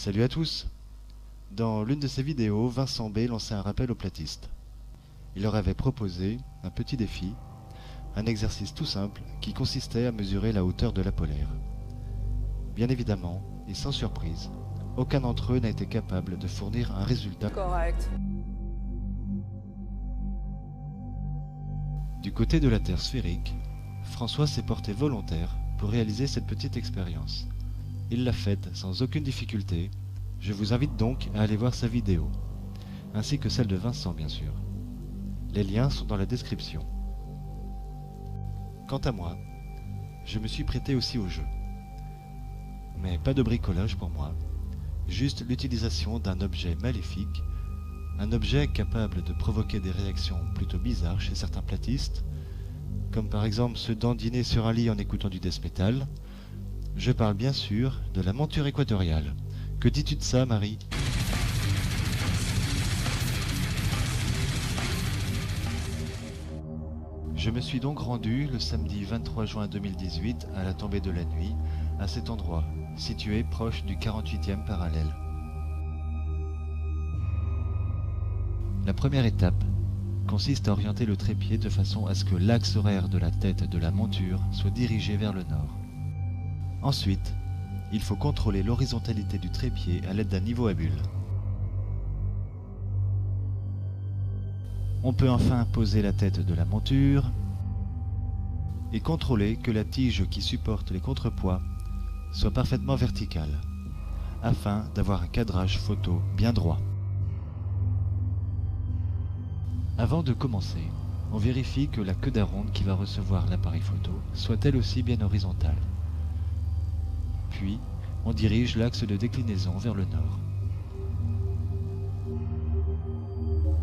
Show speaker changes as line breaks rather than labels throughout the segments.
Salut à tous! Dans l'une de ses vidéos, Vincent B lançait un rappel aux platistes. Il leur avait proposé un petit défi, un exercice tout simple qui consistait à mesurer la hauteur de la polaire. Bien évidemment, et sans surprise, aucun d'entre eux n'a été capable de fournir un résultat
Correct.
Du côté de la Terre sphérique, François s'est porté volontaire pour réaliser cette petite expérience. Il l'a faite sans aucune difficulté. Je vous invite donc à aller voir sa vidéo, ainsi que celle de Vincent bien sûr. Les liens sont dans la description. Quant à moi, je me suis prêté aussi au jeu. Mais pas de bricolage pour moi, juste l'utilisation d'un objet maléfique, un objet capable de provoquer des réactions plutôt bizarres chez certains platistes, comme par exemple se dandiner sur un lit en écoutant du death metal. Je parle bien sûr de la monture équatoriale. Que dis-tu de ça, Marie? Je me suis donc rendu le samedi 23 juin 2018 à la tombée de la nuit, à cet endroit, situé proche du 48e parallèle. La première étape consiste à orienter le trépied de façon à ce que l'axe horaire de la tête de la monture soit dirigé vers le nord. Ensuite, il faut contrôler l'horizontalité du trépied à l'aide d'un niveau à bulles. On peut enfin poser la tête de la monture et contrôler que la tige qui supporte les contrepoids soit parfaitement verticale, afin d'avoir un cadrage photo bien droit. Avant de commencer, on vérifie que la queue d'aronde qui va recevoir l'appareil photo soit elle aussi bien horizontale. Puis, on dirige l'axe de déclinaison vers le nord.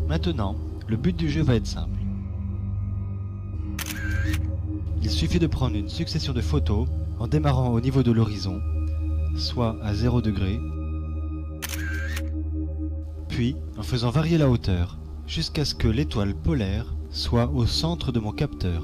Maintenant, le but du jeu va être simple. Il suffit de prendre une succession de photos en démarrant au niveau de l'horizon, soit à 0 degré, puis en faisant varier la hauteur, jusqu'à ce que l'étoile polaire soit au centre de mon capteur.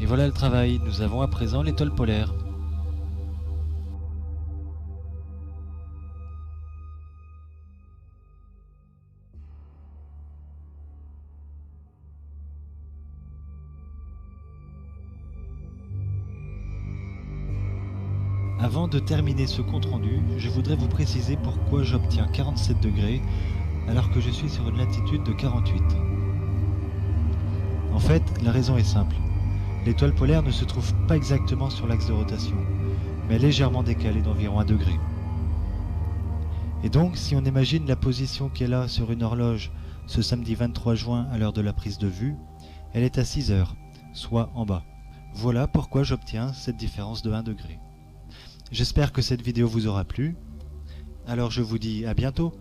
Et voilà le travail, nous avons à présent l'étoile polaire. Avant de terminer ce compte-rendu, je voudrais vous préciser pourquoi j'obtiens 47 degrés alors que je suis sur une latitude de 48. En fait, la raison est simple. L'étoile polaire ne se trouve pas exactement sur l'axe de rotation, mais légèrement décalée d'environ 1 degré. Et donc, si on imagine la position qu'elle a sur une horloge ce samedi 23 juin à l'heure de la prise de vue, elle est à 6 heures, soit en bas. Voilà pourquoi j'obtiens cette différence de 1 degré. J'espère que cette vidéo vous aura plu. Alors je vous dis à bientôt.